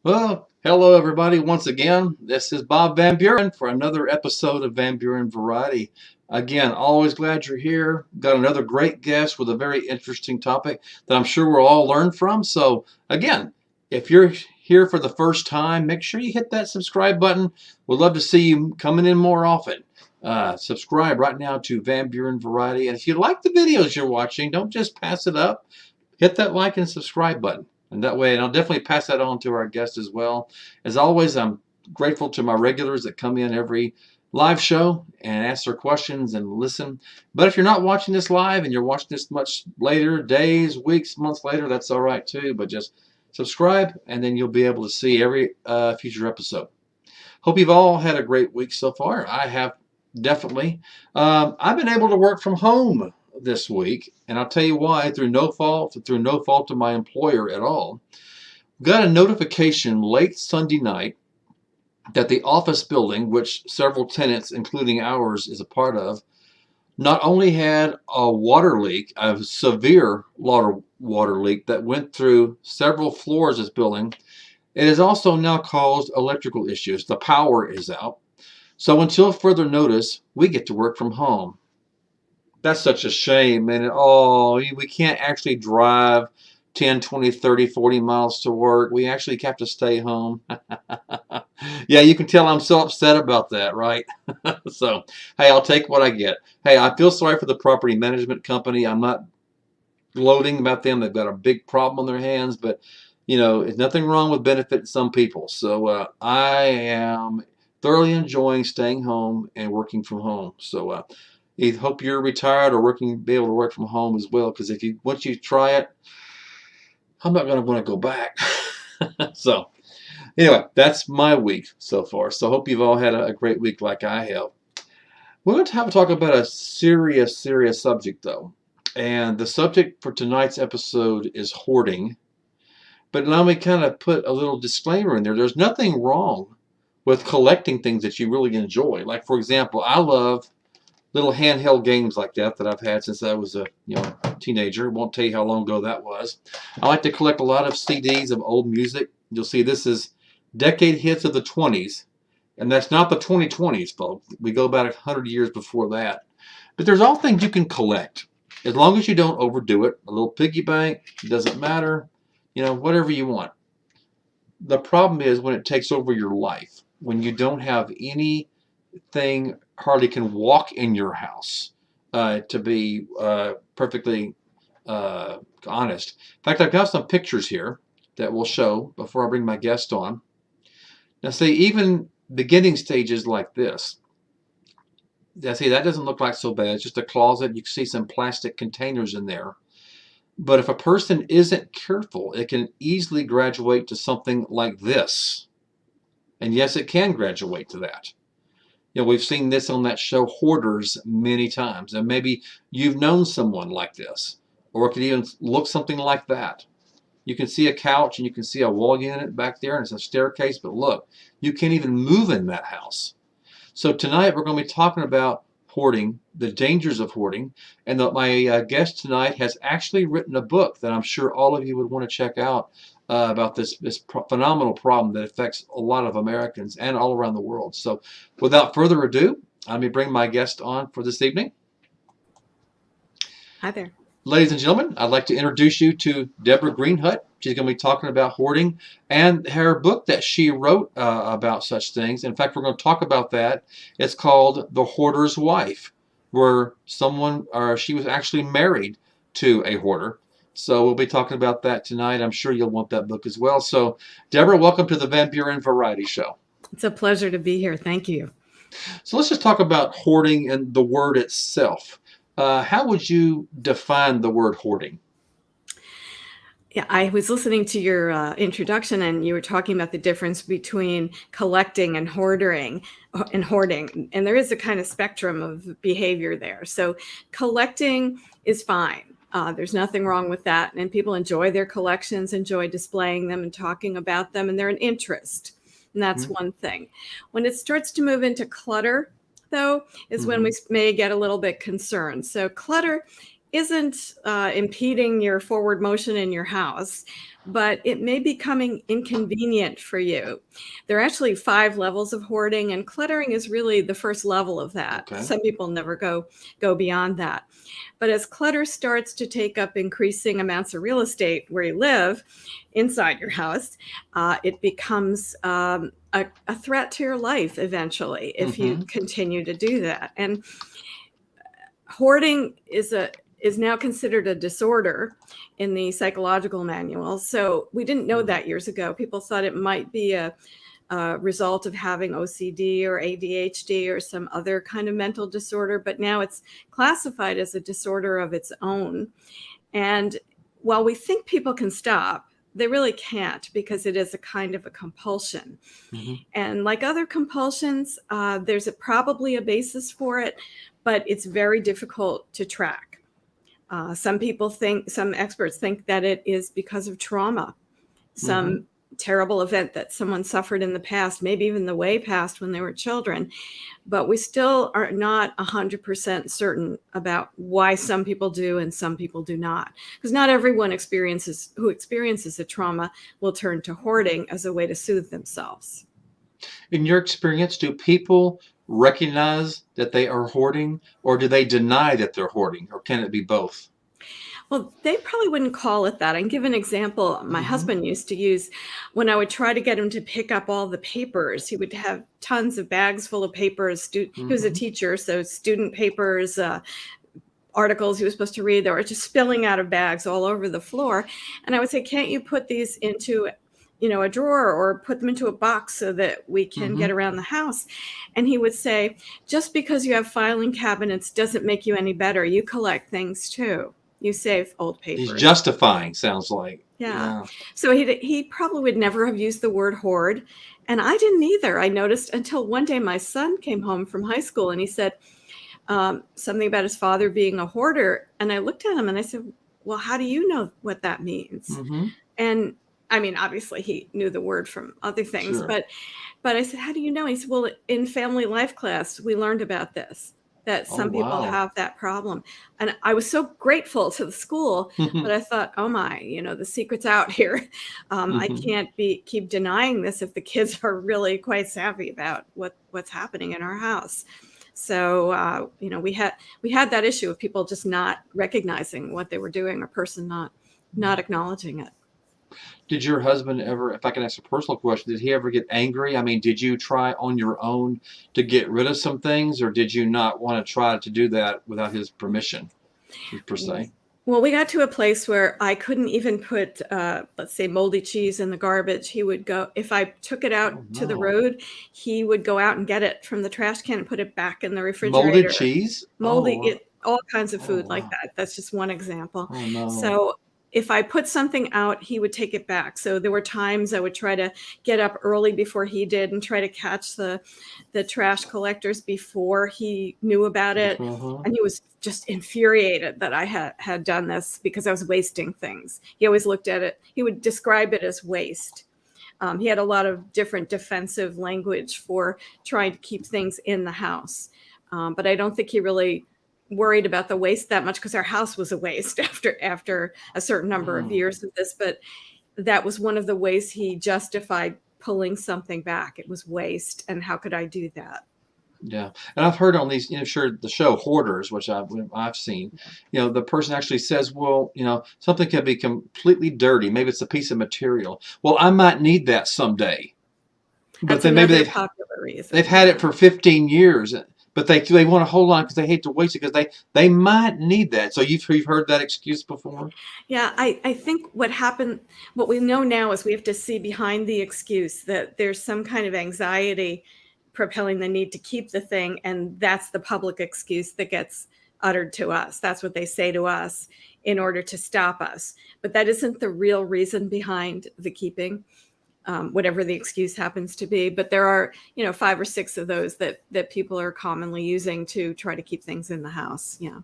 Well, hello everybody once again. This is Bob Van Buren for another episode of Van Buren Variety. Again, always glad you're here. Got another great guest with a very interesting topic that I'm sure we'll all learn from. So again, if you're here for the first time, make sure you hit that subscribe button. We'd love to see you coming in more often. Subscribe right now to Van Buren Variety. And if you like the videos you're watching, don't just pass it up. Hit that like and subscribe button. And that way, and I'll definitely pass that on to our guest as well. As always, I'm grateful to my regulars that come in every live show and ask their questions and listen. But if you're not watching this live and you're watching this much later, days, weeks, months later, that's all right too. But just subscribe and then you'll be able to see every future episode. Hope you've all had a great week so far. I have definitely. I've been able to work from home this week, and I'll tell you why, through no fault of my employer at all. Got a notification late Sunday night that the office building, which several tenants, including ours, is a part of, not only had a water leak, a severe water leak that went through several floors of this building, it has also now caused electrical issues. The power is out. So until further notice, we get to work from home. That's such a shame. And we can't actually drive 10, 20, 30, 40 miles to work. We actually have to stay home. Yeah, you can tell I'm so upset about that, right? So, hey, I'll take what I get. Hey, I feel sorry for the property management company. I'm not gloating about them. They've got a big problem on their hands, but there's nothing wrong with benefiting some people. So I am thoroughly enjoying staying home and working from home. So I hope you're retired or be able to work from home as well. Because once you try it, I'm not going to want to go back. So anyway, that's my week so far. So I hope you've all had a great week like I have. We're going to have to talk about a serious subject though. And the subject for tonight's episode is hoarding. But let me kind of put a little disclaimer in there. There's nothing wrong with collecting things that you really enjoy. Like, for example, I love little handheld games like that I've had since I was a teenager. Won't tell you how long ago that was. I like to collect a lot of CDs of old music. You'll see this is decade hits of the 20s. And that's not the 2020s, folks. We go about 100 years before that. But there's all things you can collect. As long as you don't overdo it. A little piggy bank, doesn't matter. Whatever you want. The problem is when it takes over your life. When you don't have anything, hardly can walk in your house, to be perfectly honest. In fact, I've got some pictures here that we'll show before I bring my guest on. Now, see, even beginning stages like this. Now, see, that doesn't look like so bad. It's just a closet. You can see some plastic containers in there. But if a person isn't careful, it can easily graduate to something like this. And yes, it can graduate to that. We've seen this on that show Hoarders many times. And maybe you've known someone like this. Or it could even look something like that. You can see a couch and you can see a wall unit back there and it's a staircase. But look, you can't even move in that house. So tonight we're going to be talking about hoarding, the dangers of hoarding, and my guest tonight has actually written a book that I'm sure all of you would want to check out about this phenomenal problem that affects a lot of Americans and all around the world. So without further ado, let me bring my guest on for this evening. Hi there. Ladies and gentlemen, I'd like to introduce you to Deborah Greenhut. She's going to be talking about hoarding and her book that she wrote about such things. In fact, we're going to talk about that. It's called The Hoarder's Wife, where she was actually married to a hoarder. So we'll be talking about that tonight. I'm sure you'll want that book as well. So, Deborah, welcome to the Van Buren Variety Show. It's a pleasure to be here. Thank you. So let's just talk about hoarding and the word itself. How would you define the word hoarding? Yeah, I was listening to your introduction, and you were talking about the difference between collecting and hoarding. And there is a kind of spectrum of behavior there. So collecting is fine. There's nothing wrong with that. And people enjoy their collections, enjoy displaying them and talking about them, and they're an interest. And that's one thing. When it starts to move into clutter, though, is when we may get a little bit concerned. So clutter isn't impeding your forward motion in your house, but it may be becoming inconvenient for you. There are actually 5 levels of hoarding, and cluttering is really the first level of that. Okay. Some people never go beyond that. But as clutter starts to take up increasing amounts of real estate where you live inside your house, it becomes a threat to your life eventually if you Mm-hmm. continue to do that. And hoarding is now considered a disorder in the psychological manual. So we didn't know that years ago. People thought it might be a result of having OCD or ADHD or some other kind of mental disorder, but now it's classified as a disorder of its own. And while we think people can stop, they really can't, because it is a kind of a compulsion. Mm-hmm. And like other compulsions, there's probably a basis for it, but it's very difficult to track. Some experts think that it is because of trauma, some terrible event that someone suffered in the past, maybe even the way past when they were children. But we still are not 100% certain about why some people do and some people do not. Because not everyone who experiences a trauma will turn to hoarding as a way to soothe themselves. In your experience, do people recognize that they are hoarding, or do they deny that they're hoarding, or can it be both? Well, they probably wouldn't call it that. I can give an example my husband used to use when I would try to get him to pick up all the papers. He would have tons of bags full of papers. He was a teacher, so student papers, articles he was supposed to read, they were just spilling out of bags all over the floor. And I would say, can't you put these into a drawer or put them into a box so that we can get around the house? And he would say, just because you have filing cabinets doesn't make you any better. You collect things too. You save old papers. He's justifying, sounds like. Yeah. So he probably would never have used the word hoard. And I didn't either. I noticed until one day my son came home from high school and he said something about his father being a hoarder. And I looked at him and I said, well, how do you know what that means? And I mean, obviously he knew the word from other things, Sure. but I said, how do you know? He said, well, in family life class, we learned about this, that some people have that problem. And I was so grateful to the school, but I thought, oh my, the secret's out here. I can't keep denying this if the kids are really quite savvy about what's happening in our house. So, we had that issue of people just not recognizing what they were doing, or person not acknowledging it. Did your husband ever, if I can ask a personal question, did he ever get angry? I mean, did you try on your own to get rid of some things, or did you not want to try to do that without his permission, per se? Well, we got to a place where I couldn't even put, let's say, moldy cheese in the garbage. He would go, if I took it out to the road, he would go out and get it from the trash can and put it back in the refrigerator. Molded cheese? All kinds of food like that. That's just one example. Oh, no. So if I put something out, he would take it back. So there were times I would try to get up early before he did and try to catch the trash collectors before he knew about it. And he was just infuriated that I had done this because I was wasting things. He always looked at it. He would describe it as waste. He had a lot of different defensive language for trying to keep things in the house. But I don't think he really worried about the waste that much, because our house was a waste after a certain number of years of this. But that was one of the ways he justified pulling something back. It was waste, and how could I do that? Yeah, and I've heard on these, the show Hoarders, which I've seen, the person actually says, well, something can be completely dirty. Maybe it's a piece of material. Well, I might need that someday. But then maybe they've had it for 15 years. But they want to hold on because they hate to waste it, because they might need that. So you've heard that excuse before? Yeah, I think what we know now is we have to see behind the excuse that there's some kind of anxiety propelling the need to keep the thing, and that's the public excuse that gets uttered to us. That's what they say to us in order to stop us. But that isn't the real reason behind the keeping. Whatever the excuse happens to be. But there are, 5 or 6 of those that people are commonly using to try to keep things in the house. Yeah.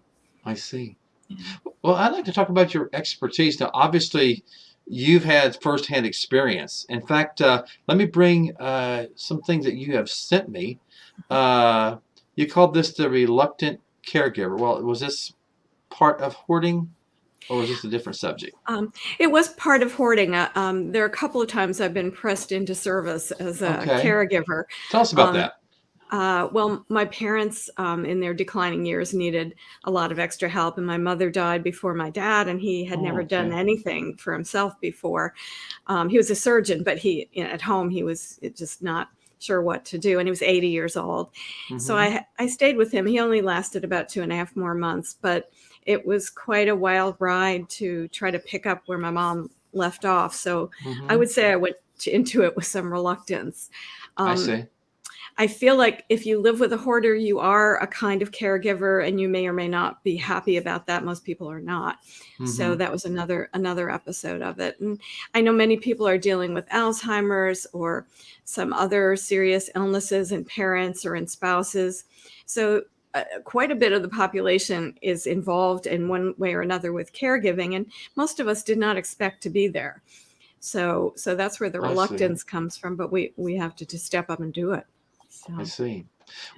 I see. Yeah. Well, I'd like to talk about your expertise. Now, obviously, you've had firsthand experience. In fact, let me bring some things that you have sent me. You called this the Reluctant Caregiver. Well, was this part of Hoarding, or is this a different subject? It was part of Hoarding. There are a couple of times I've been pressed into service as a Okay. caregiver. Tell us about Um, that. well, my parents, in their declining years, needed a lot of extra help, and my mother died before my dad, and he had Oh, never done okay. anything for himself before. He was a surgeon, but at home he was just not sure what to do, and he was 80 years old. So Mm-hmm. I stayed with him. He only lasted about 2.5 more months, but it was quite a wild ride to try to pick up where my mom left off. So I Mm-hmm. would say I went into it with some reluctance. I Um, see. I feel like if you live with a hoarder, you are a kind of caregiver, and you may or may not be happy about that. Most people are not. So Mm-hmm. that was another episode of it. And I know many people are dealing with Alzheimer's or some other serious illnesses in parents or in spouses. So quite a bit of the population is involved in one way or another with caregiving, and most of us did not expect to be there. So that's where the I see. reluctance comes from, but we have to just step up and do it. I So. see.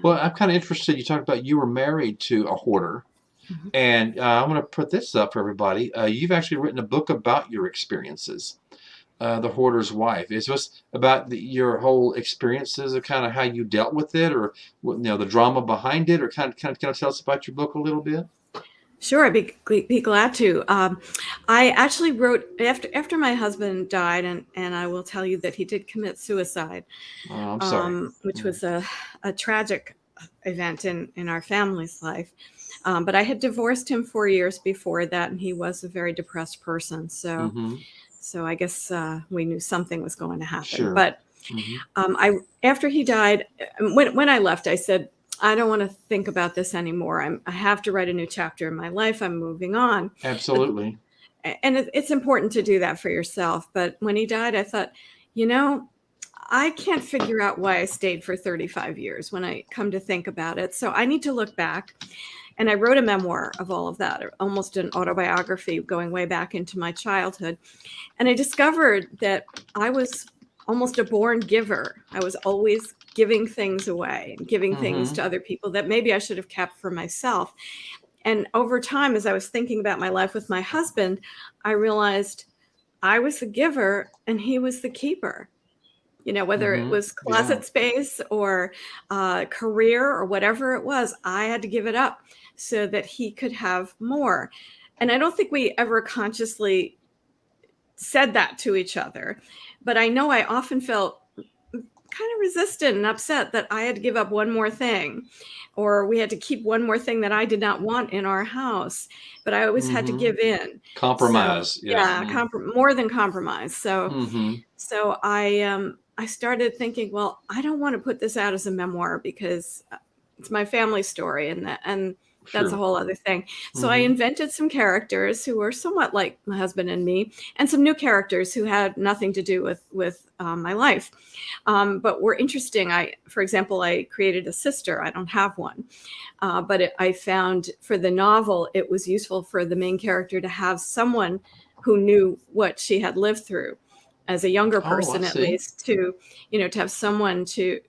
Well, I'm kind of interested. You talked about you were married to a hoarder, Mhm. and I'm going to put this up for everybody. You've actually written a book about your experiences. The Hoarder's Wife. Is this about your whole experiences of kind of how you dealt with it, or the drama behind it, or kind of tell us about your book a little bit? Sure, I'd be glad to. I actually wrote after my husband died, and I will tell you that he did commit suicide, Oh, I'm sorry. which Yeah. was a tragic event in our family's life. But I had divorced him 4 years before that, and he was a very depressed person. So Mm-hmm. so I guess we knew something was going to happen. Sure. But Mm-hmm. I after he died, when I left, I said, I don't want to think about this anymore. I have to write a new chapter in my life. I'm moving on. But Absolutely. it's important to do that for yourself. But when he died, I thought, you know, I can't figure out why I stayed for 35 years when I come to think about it. So I need to look back. And I wrote a memoir of all of that, or almost an autobiography going way back into my childhood. And I discovered that I was almost a born giver. I was always giving things away and giving things Mm-hmm. to other people that maybe I should have kept for myself. And over time, as I was thinking about my life with my husband, I realized I was the giver and he was the keeper. Whether it Mm-hmm. was Yeah. closet space or career or whatever it was, I had to give it up so that he could have more. And I don't think we ever consciously said that to each other. But I know I often felt kind of resistant and upset that I had to give up one more thing, or we had to keep one more thing that I did not want in our house. But I always had to Mm-hmm. give in. So Compromise. Yeah. yeah, more than compromise. So Mm-hmm. so I started thinking, well, I don't want to put this out as a memoir because it's my family story, and that's a Sure. whole other thing. So I Mm-hmm. invented some characters who were somewhat like my husband and me, and some new characters who had nothing to do with my life, but were interesting. For example, I created a sister. I don't have one, but I found for the novel it was useful for the main character to have someone who knew what she had lived through as a younger Oh, I person, at see. least, to have someone to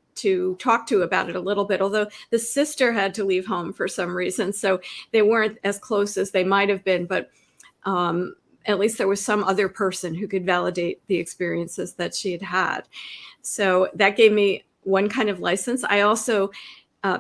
talk to about it a little bit, although the sister had to leave home for some reason, so they weren't as close as they might have been, but at least there was some other person who could validate the experiences that she had had. So that gave me one kind of license. I also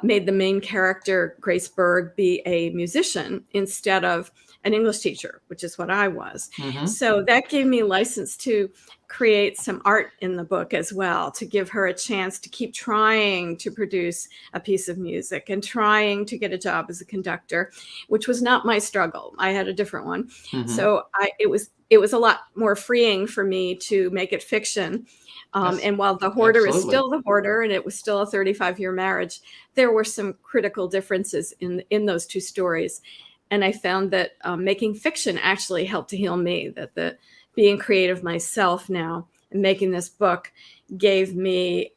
made the main character, Grace Berg, be a musician instead of an English teacher, which is what I was. Mm-hmm. So that gave me license to create some art in the book as well, to give her a chance to keep trying to produce a piece of music and trying to get a job as a conductor, which was not my struggle. I had a different one. Mm-hmm. So it was a lot more freeing for me to make it fiction. That's And while the hoarder is absolutely. still the hoarder, and it was still a 35-year marriage, there were some critical differences in those two stories. And I found that making fiction actually helped to heal me, that the being creative myself now and making this book gave me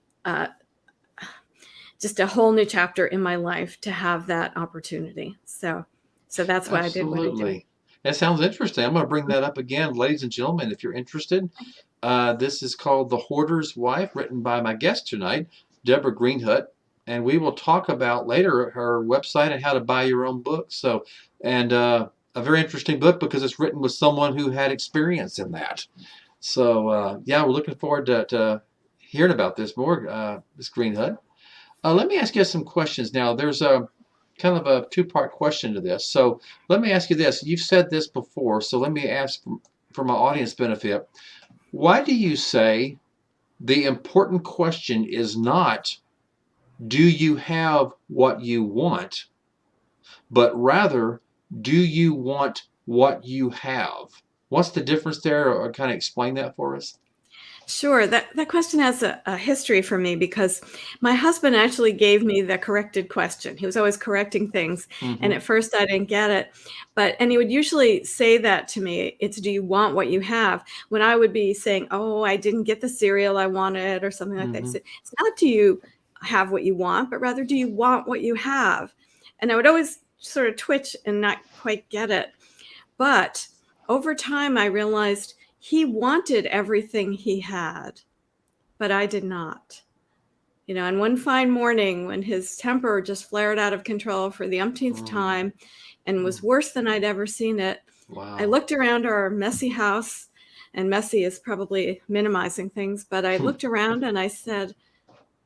just a whole new chapter in my life to have that opportunity. So that's why I did what I did. Absolutely. That sounds interesting. I'm going to bring that up again, ladies and gentlemen, if you're interested. This is called The Hoarder's Wife, written by my guest tonight, Deborah Greenhut. And we will talk about later her website and how to buy your own book. So, and a very interesting book because it's written with someone who had experience in that. So, yeah, we're looking forward to hearing about this more, Ms. Greenhut. Let me ask you some questions now. There's a kind of a two-part question to this. So let me ask you this. You've said this before, so let me ask for my audience benefit. Why do you say the important question is not, do you have what you want, but rather, do you want what you have? What's the difference there? Or kind of explain that for us. Sure. That question has a history for me because my husband actually gave me the corrected question. He was always correcting things. And Mm-hmm. at first I didn't get it. And he would usually say that to me, it's do you want what you have? When I would be saying, oh, I didn't get the cereal I wanted or something like that. He Mm-hmm. said, it's not do you have what you want, but rather do you want what you have? And I would always sort of twitch and not quite get it. But over time, I realized he wanted everything he had, but I did not. And one fine morning when his temper just flared out of control for the umpteenth Mm-hmm. time and was worse than I'd ever seen it, I Wow. looked around our messy house, and messy is probably minimizing things, but I looked around and I said,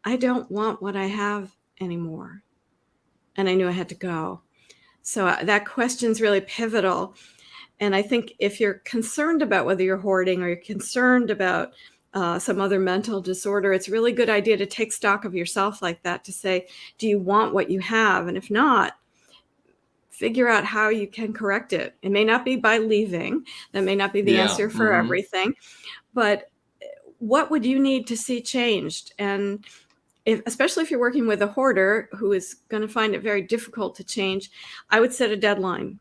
I don't want what I have anymore. And I knew I had to go. So that question's really pivotal. And I think if you're concerned about whether you're hoarding or you're concerned about some other mental disorder, it's a really good idea to take stock of yourself like that, to say, do you want what you have? And if not, figure out how you can correct it. It may not be by leaving. That may not be the Yeah. answer for Mm-hmm. everything. But what would you need to see changed? And especially if you're working with a hoarder who is going to find it very difficult to change, I would set a deadline.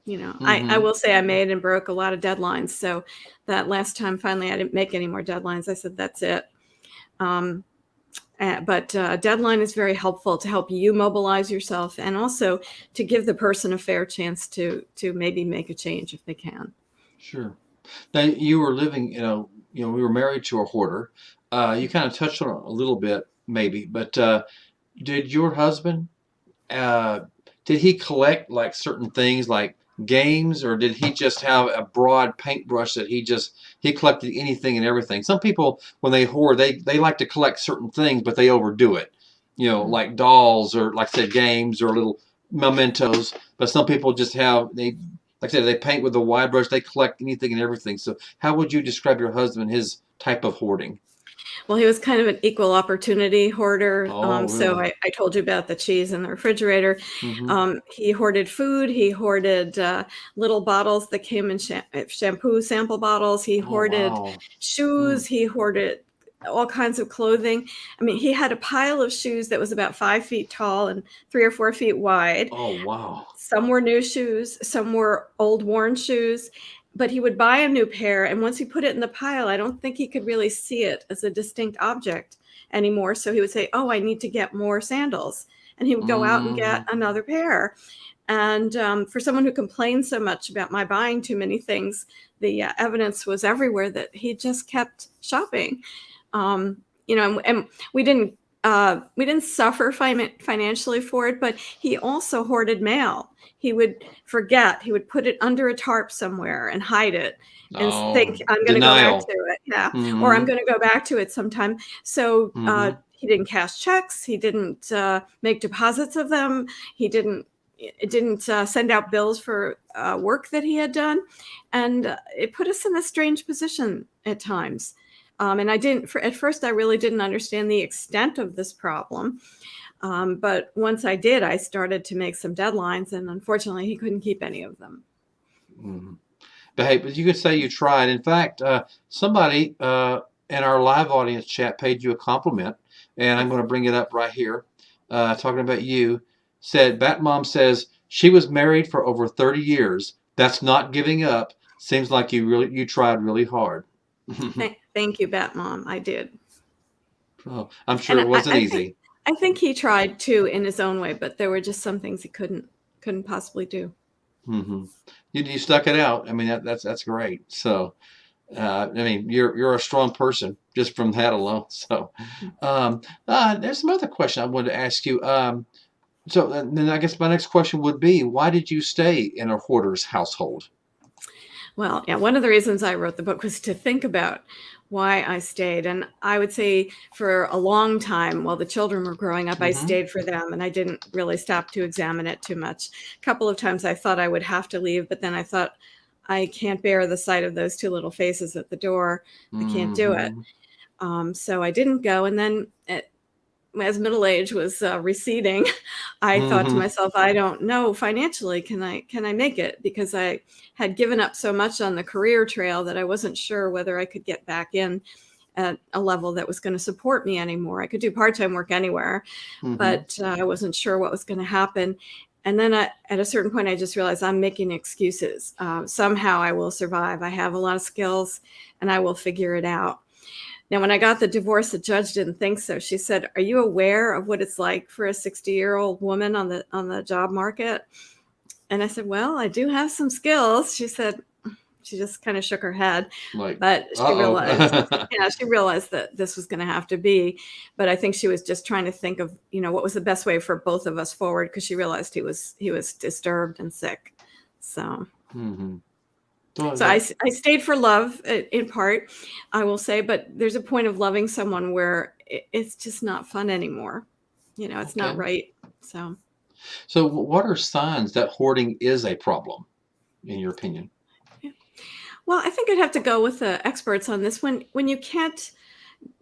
I Mm-hmm. will say I made and broke a lot of deadlines. So that last time, finally, I didn't make any more deadlines. I said, that's it. But a deadline is very helpful to help you mobilize yourself and also to give the person a fair chance to maybe make a change if they can. Sure. Now you were living, we were married to a hoarder. You kind of touched on it a little bit, maybe, but did your husband, uh, did he collect like certain things like games, or did he just have a broad paintbrush that he collected anything and everything? Some people, when they hoard, they like to collect certain things, but they overdo it. Like dolls or, like I said, games or little mementos. But some people just like I said, they paint with a wide brush. They collect anything and everything. So how would you describe your husband, his type of hoarding? Well, he was kind of an equal opportunity hoarder. Oh, So really? I told you about the cheese in the refrigerator. Mm-hmm. He hoarded food. He hoarded little bottles that came in shampoo sample bottles. He Oh, hoarded wow. shoes. He hoarded all kinds of clothing. I mean, he had a pile of shoes that was about 5 feet tall and 3 or 4 feet wide. Oh, wow. Some were new shoes, some were old worn shoes, but he would buy a new pair. And once he put it in the pile, I don't think he could really see it as a distinct object anymore. So he would say, oh, I need to get more sandals. And he would go out and Mm-hmm. get another pair. And for someone who complains so much about my buying too many things, the evidence was everywhere that he just kept shopping. And we didn't suffer financially for it, but he also hoarded mail. He would forget. He would put it under a tarp somewhere and hide it and think, Oh, I'm going to go back to denial. it. Yeah. Or I'm Mm-hmm. going to go back to it sometime. So Mm-hmm. he didn't cash checks. He didn't make deposits of them. He didn't send out bills for work that he had done. And it put us in a strange position at times. And at first, I really didn't understand the extent of this problem. But once I did, I started to make some deadlines, and unfortunately, he couldn't keep any of them. Mm-hmm. But you could say you tried. In fact, somebody in our live audience chat paid you a compliment, and I'm going to bring it up right here. Talking about you, said Bat Mom says she was married for over 30 years. That's not giving up. Seems like you tried really hard. Thank you, Bat Mom. I did. Oh, I'm sure And it wasn't easy. I think he tried too in his own way, but there were just some things he couldn't possibly do. Mm-hmm. You stuck it out. I mean that's great. So I mean you're a strong person just from that alone. So there's some other question I wanted to ask you. So then I guess my next question would be, why did you stay in a hoarder's household? Well, yeah, one of the reasons I wrote the book was to think about why I stayed. And I would say for a long time while the children were growing up, I Mm-hmm. stayed for them and I didn't really stop to examine it too much. A couple of times I thought I would have to leave, but then I thought, I can't bear the sight of those two little faces at the door. I can't do it. Mm-hmm. So I didn't go. And then as middle age was receding, I thought to Mm-hmm. myself, I don't know financially, can I make it? Because I had given up so much on the career trail that I wasn't sure whether I could get back in at a level that was going to support me anymore. I could do part-time work anywhere, Mm-hmm. but I wasn't sure what was going to happen. And then at a certain point, I just realized I'm making excuses. Somehow I will survive. I have a lot of skills and I will figure it out. Now, when I got the divorce, the judge didn't think so. She said, "Are you aware of what it's like for a 60-year-old woman on the job market?" And I said, "Well, I do have some skills." She just kind of shook her head, Like, but uh-oh. she realized that this was going to have to be. But I think she was just trying to think of, what was the best way for both of us forward, because she realized he was disturbed and sick. So. Mm-hmm. So So I stayed for love in part, I will say, but there's a point of loving someone where it's just not fun anymore. It's not okay. right. So, So what are signs that hoarding is a problem, in your opinion? yeah. Well, I think I'd have to go with the experts on this. When you can't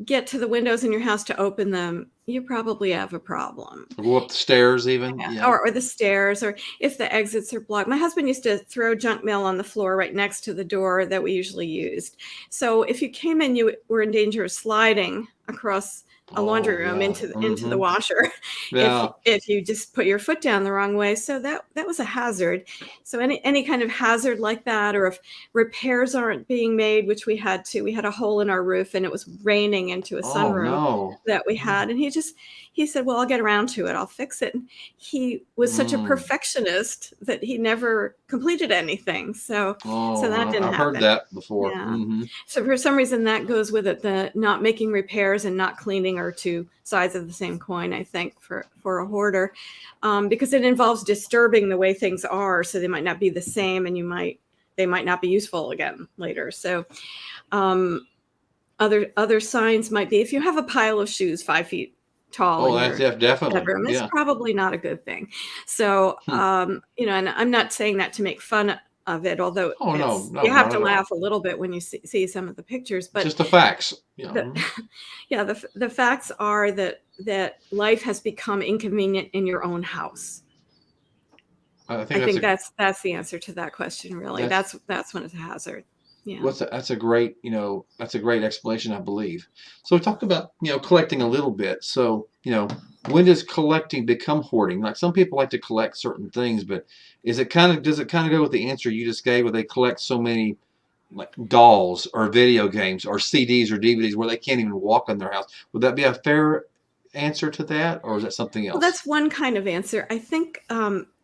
get to the windows in your house to open them, you probably have a problem. Go up the stairs even? Yeah, Yeah. or the stairs, or if the exits are blocked. My husband used to throw junk mail on the floor right next to the door that we usually used. So if you came in, you were in danger of sliding across a laundry Oh, room yeah. into the Mm-hmm. washer Yeah. if you just put your foot down the wrong way. So that was a hazard. So any kind of hazard like that, or if repairs aren't being made, which we had a hole in our roof and it was raining into a Oh, sunroom no. that we Mm. had, and he said, "Well, I'll get around to it. I'll fix it." And he was such a Mm. perfectionist that he never completed anything. So Oh, that didn't I've heard happen. that before. Yeah. Mm-hmm. So for some reason that goes with it. The not making repairs and not cleaning are two sides of the same coin, I think, for a hoarder, because it involves disturbing the way things are, so they might not be the same, and they might not be useful again later. So um, other signs might be if you have a pile of shoes 5 feet tall Oh, in that's your definitely. bedroom, it's Yeah. probably not a good thing. So, Hmm. and I'm not saying that to make fun of it, although Oh, no, you no, have not to at all. laugh a little bit when you see some of the pictures. But Just the facts. the, yeah, the facts are that life has become inconvenient in your own house. I think I that's think a that's the answer to that question. Really, that's that's when it's a hazard. Yeah. that's a great, that's a great explanation, I believe. So we talked about, collecting a little bit. So, when does collecting become hoarding? Like some people like to collect certain things, but does it kind of go with the answer you just gave, where they collect so many like dolls or video games or CDs or DVDs where they can't even walk in their house? Would that be a fair answer to that, or is that something Well, else? that's one kind of answer. I think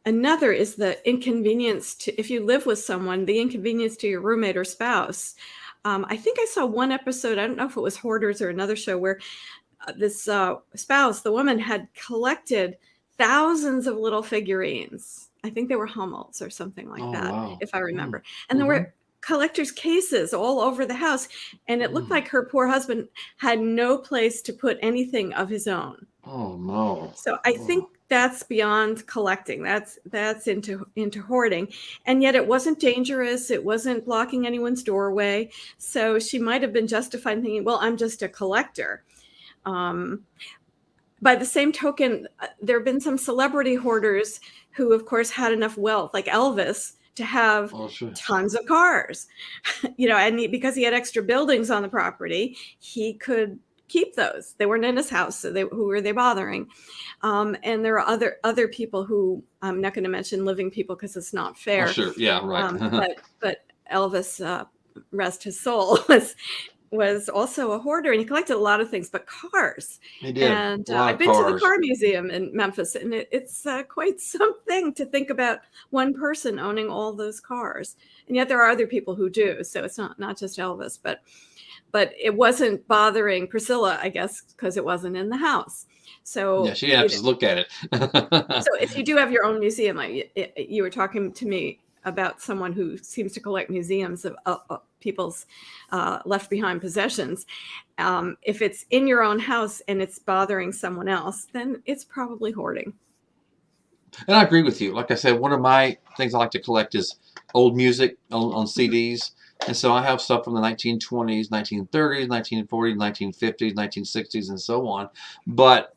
another is the inconvenience if you live with someone, the inconvenience to your roommate or spouse. I think I saw one episode, I don't know if it was Hoarders or another show, where this spouse, the woman, had collected thousands of little figurines. I think they were Hummels or something like Oh, that, wow. if I Mm. remember. And there Mm-hmm. were collector's cases all over the house. And it looked Mm. like her poor husband had no place to put anything of his own. Oh, no. So I think Oh. that's beyond collecting. That's into hoarding. And yet it wasn't dangerous. It wasn't blocking anyone's doorway. So she might have been justified in thinking, well, I'm just a collector. Um, by the same token, there have been some celebrity hoarders who, of course, had enough wealth, like Elvis, to have Oh, sure. tons of cars. And because he had extra buildings on the property, he could keep those. They weren't in his house, so who were they bothering? And there are other people who I'm not going to mention living people because it's not Oh, fair. sure. Yeah, right. But Elvis, rest his soul, was also a hoarder, and he collected a lot of things, but cars. He did. And A lot I've of been to the cars. car museum in Memphis, and it's quite something to think about one person owning all those cars. And yet there are other people who do. So it's not just Elvis, but but it wasn't bothering Priscilla, I guess, because it wasn't in the house. So, Yeah, she didn't have to look at it. so if you do have your own museum, you were talking to me about someone who seems to collect museums of people's left behind possessions. If it's in your own house and it's bothering someone else, then it's probably hoarding. And I agree with you. Like I said, one of my things I like to collect is old music on CDs. And so I have stuff from the 1920s, 1930s, 1940s, 1950s, 1960s, and so on. But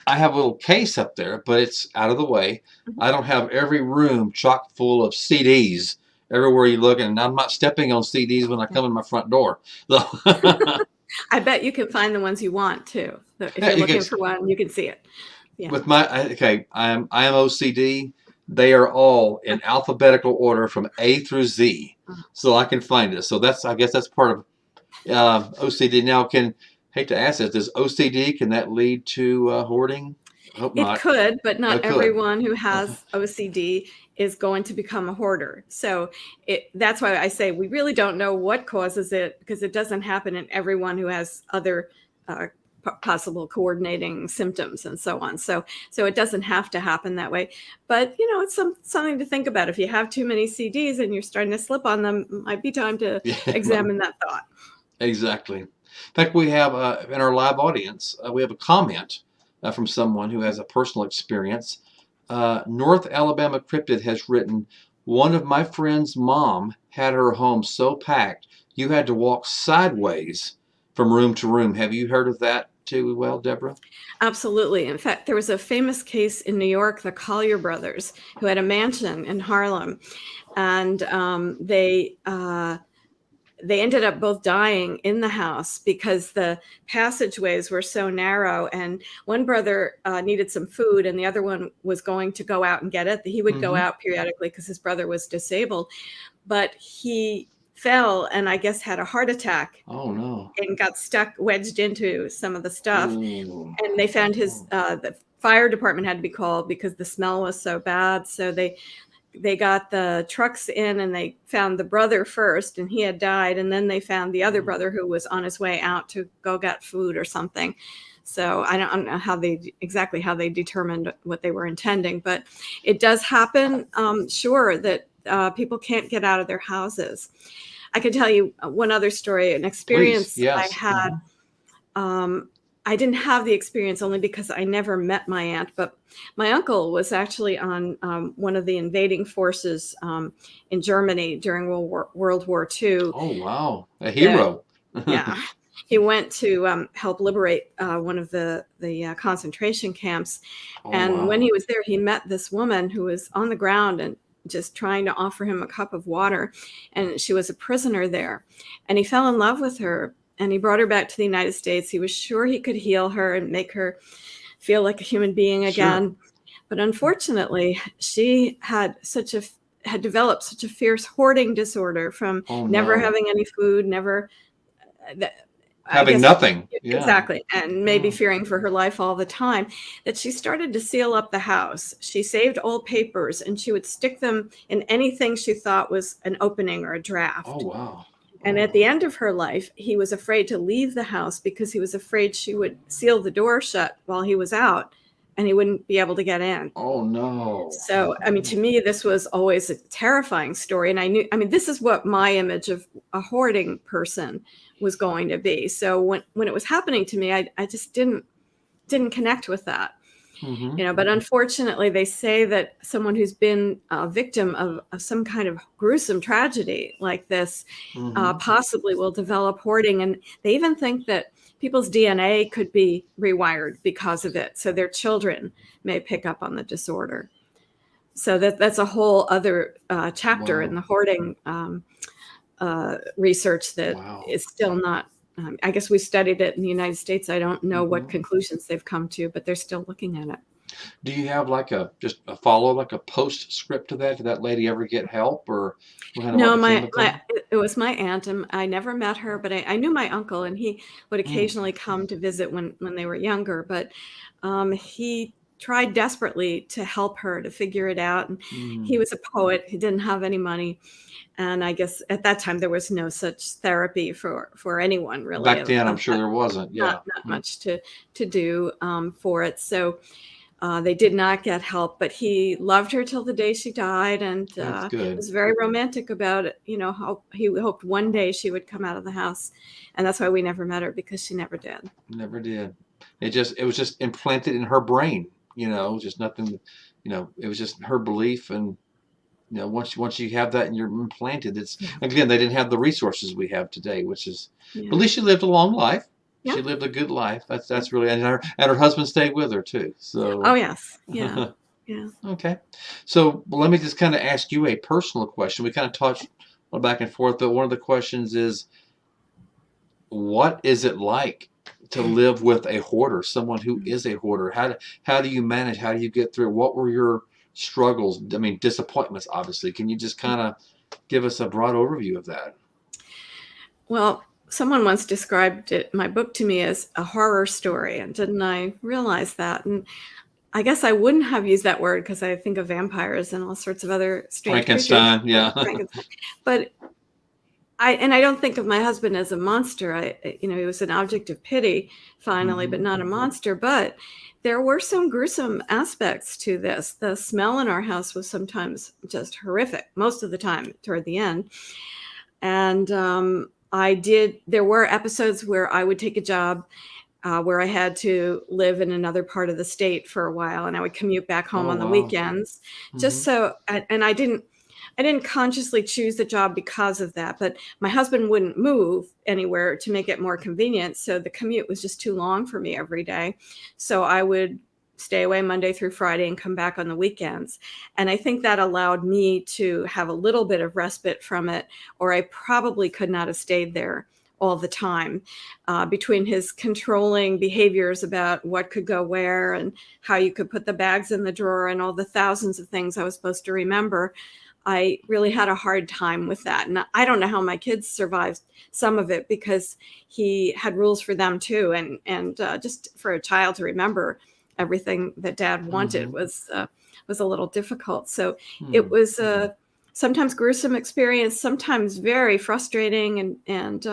I have a little case up there, but it's out of the way. I don't have every room chock full of CDs everywhere you look. And I'm not stepping on CDs when I come in my front door. So I bet you can find the ones you want too. If yeah, you're looking for one, you can see it. Yeah. With I am OCD. They are all in alphabetical order from A through Z, so I can find it. So I guess that's part of OCD. Now, hate to ask this, does OCD, can that lead to hoarding? I hope not. It could, but not It could. everyone who has OCD is going to become a hoarder. So that's why I say we really don't know what causes it, because it doesn't happen in everyone who has other possible coordinating symptoms and so on. So it doesn't have to happen that way. But, it's something to think about. If you have too many CDs and you're starting to slip on them, it might be time to examine that thought. Exactly. In fact, we have in our live audience, we have a comment from someone who has a personal experience. North Alabama Cryptid has written, one of my friend's mom had her home so packed you had to walk sideways from room to room. Have you heard of that too, Deborah? Absolutely. In fact, there was a famous case in New York, the Collier Brothers, who had a mansion in Harlem, and they ended up both dying in the house because the passageways were so narrow, and one brother needed some food and the other one was going to go out and get it. He would go out periodically because his brother was disabled, but he fell and I guess had a heart attack. Oh no. And got wedged into some of the stuff. Ooh. And they found the fire department had to be called because the smell was so bad. So they got the trucks in and they found the brother first, and he had died. And then they found the other brother who was on his way out to go get food or something. So I don't know exactly how they determined what they were intending, but it does happen. Sure, that people can't get out of their houses. I can tell you one other story, an experience. Please, yes. I had. I didn't have the experience only because I never met my aunt, but my uncle was actually on one of the invading forces in Germany during World War II. Oh, wow. A hero. Yeah. He went to help liberate one of the concentration camps. And when he was there, he met this woman who was on the ground and just trying to offer him a cup of water. And she was a prisoner there. And he fell in love with her. And he brought her back to the United States. He was sure he could heal her and make her feel like a human being again. Sure. But unfortunately, she had developed such a fierce hoarding disorder from never having any food, never having nothing. Exactly. And maybe fearing for her life all the time, that she started to seal up the house. She saved old papers and she would stick them in anything she thought was an opening or a draft. Oh, wow. And at the end of her life, he was afraid to leave the house because he was afraid she would seal the door shut while he was out and he wouldn't be able to get in. Oh, no. So, to me, this was always a terrifying story. And this is what my image of a hoarding person was going to be. So when it was happening to me, I just didn't connect with that. But unfortunately, they say that someone who's been a victim of some kind of gruesome tragedy like this possibly will develop hoarding. And they even think that people's DNA could be rewired because of it. So their children may pick up on the disorder. So that's a whole other chapter in the hoarding research that is still not. I guess we studied it in the United States. I don't know what conclusions they've come to, but they're still looking at it. Do you have just a follow, like a postscript to that? Did that lady ever get help, or no? It was my aunt, and I never met her, but I knew my uncle, and he would occasionally come to visit when they were younger. But he tried desperately to help her to figure it out. And he Mm. was a poet. He didn't have any money. And I guess at that time there was no such therapy for anyone really Back of, then, I'm of sure there wasn't. not Yeah. not much to do for it. So they did not get help, but he loved her till the day she died, and That's good. was very romantic about it. How he hoped one day she would come out of the house, and that's why we never met her, because she never did. Never did. It was just implanted in her brain, just nothing, it was just her belief. And, once you have that and you're implanted, it's, Yeah. again, they didn't have the resources we have today, which is, Yeah. but at least she lived a long life. Yeah. She lived a good life. That's really, and her husband stayed with her too. So, Oh yes. Yeah. Yeah. okay. So let me just kind of ask you a personal question. We kind of touched back and forth, but one of the questions is, what is it like to live with a hoarder, someone who is a hoarder? How do you manage? How do you get through? What were your struggles? I mean, disappointments, obviously. Can you just kind of give us a broad overview of that? Well, someone once described my book to me as a horror story, and didn't I realize that? And I guess I wouldn't have used that word because I think of vampires and all sorts of other strange creatures, Frankenstein, yeah. Frankenstein. But I don't think of my husband as a monster. He was an object of pity finally, but not a monster. But there were some gruesome aspects to this. The smell in our house was sometimes just horrific, most of the time toward the end. And there were episodes where I would take a job where I had to live in another part of the state for a while, and I would commute back home Oh, on the wow. weekends, just so. And I didn't consciously choose the job because of that, but my husband wouldn't move anywhere to make it more convenient, so the commute was just too long for me every day. So I would stay away Monday through Friday and come back on the weekends. And I think that allowed me to have a little bit of respite from it, or I probably could not have stayed there all the time. Between his controlling behaviors about what could go where and how you could put the bags in the drawer and all the thousands of things I was supposed to remember, I really had a hard time with that. And I don't know how my kids survived some of it, because he had rules for them too. And just for a child to remember everything that Dad wanted was a little difficult. So it was sometimes gruesome experience, sometimes very frustrating, and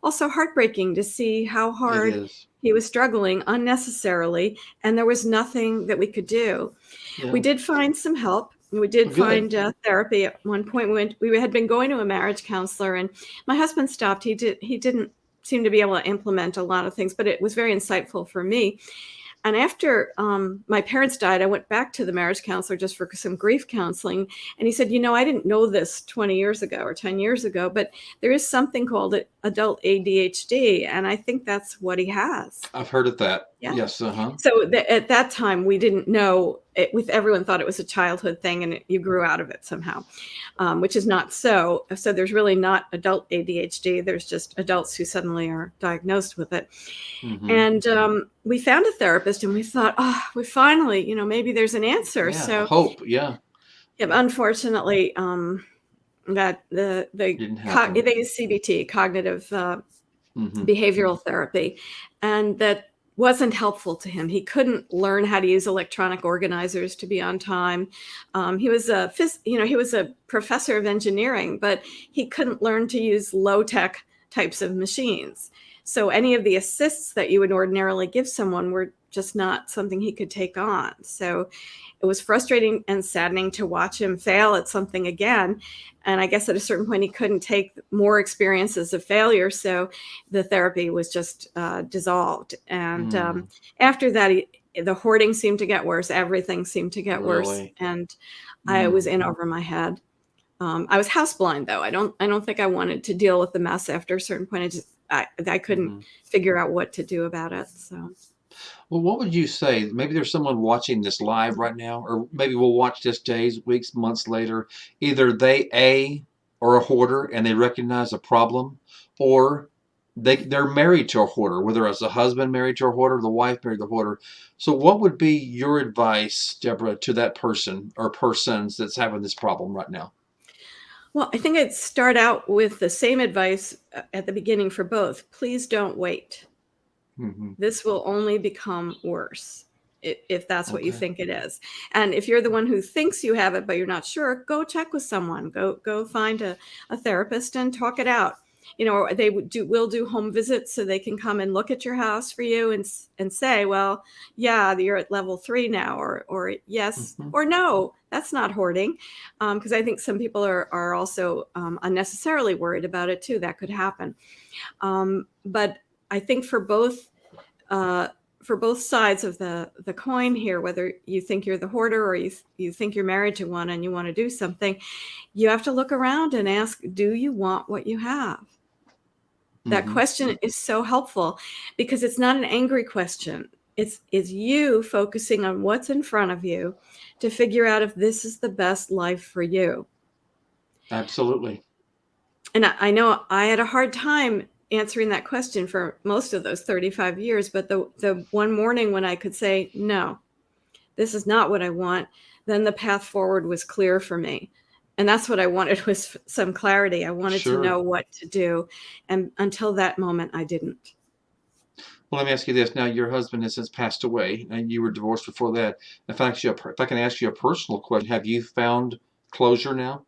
also heartbreaking to see how It hard is. he was struggling unnecessarily, and there was nothing that we could do. Yeah. We did find some help. We did Good. find therapy at one point. We had been going to a marriage counselor, and my husband stopped. He didn't seem to be able to implement a lot of things, but it was very insightful for me. And after my parents died, I went back to the marriage counselor just for some grief counseling. And he said, I didn't know this 20 years ago or 10 years ago, but there is something called adult ADHD. And I think that's what he has. I've heard of that. Yeah. Yes. So at that time, we didn't know it. Everyone thought it was a childhood thing, and you grew out of it somehow, which is not so. So there's really not adult ADHD. There's just adults who suddenly are diagnosed with it. And we found a therapist, and we thought, we finally, maybe there's an answer. Yeah, So hope. Yeah. Unfortunately, that they Didn't happen. use CBT, cognitive behavioral therapy, and that wasn't helpful to him. He couldn't learn how to use electronic organizers to be on time. He was a professor of engineering, but he couldn't learn to use low-tech types of machines. So any of the assists that you would ordinarily give someone were just not something he could take on. So it was frustrating and saddening to watch him fail at something again. And I guess at a certain point, he couldn't take more experiences of failure. So the therapy was just dissolved. And after that, the hoarding seemed to get worse. Everything seemed to get worse. And I was in over my head. I was houseblind, though. I don't think I wanted to deal with the mess after a certain point. I couldn't figure out what to do about it. So. Well, what would you say? Maybe there's someone watching this live right now, or maybe we'll watch this days, weeks, months later. Either they are a hoarder and they recognize a problem, or they're married to a hoarder, whether it's a husband married to a hoarder, the wife married to a hoarder. So what would be your advice, Deborah, to that person or persons that's having this problem right now? Well, I think I'd start out with the same advice at the beginning for both. Please don't wait. This will only become worse. if that's what you Okay. think it is. And if you're the one who thinks you have it, but you're not sure, go check with someone. Go find a therapist and talk it out. Or they will do home visits, so they can come and look at your house for you and say, well, yeah, you're at level 3 now, or yes, Hmm. or no, that's not hoarding. Because I think some people are also unnecessarily worried about it too. That could happen. But I think for both sides of the coin here, whether you think you're the hoarder or you think you're married to one and you want to do something, you have to look around and ask, do you want what you have? That Hmm. question is so helpful because it's not an angry question. It's you focusing on what's in front of you to figure out if this is the best life for you. Absolutely. And I know I had a hard time answering that question for most of those 35 years, but the one morning when I could say, no, this is not what I want, then the path forward was clear for me. And that's what I wanted, was some clarity. I wanted to Sure. know what to do. And until that moment, I didn't. Well, let me ask you this. Now, your husband has since passed away, and you were divorced before that. If I can ask you a personal question, have you found closure now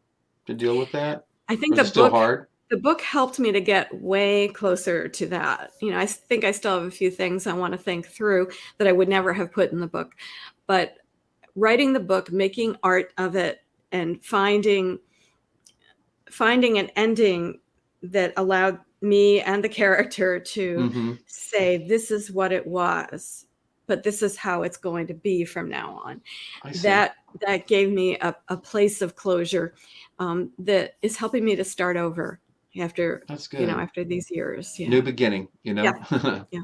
to deal with that? I Or think is it still hard? the book helped me to get way closer to that. I think I still have a few things I want to think through that I would never have put in the book. But writing the book, making art of it, and finding an ending that allowed me and the character to Hmm. say, this is what it was, but this is how it's going to be from now on. I see. That gave me a place of closure that is helping me to start over after That's good. after these years. New Yeah. beginning, you Yeah. know? Yeah.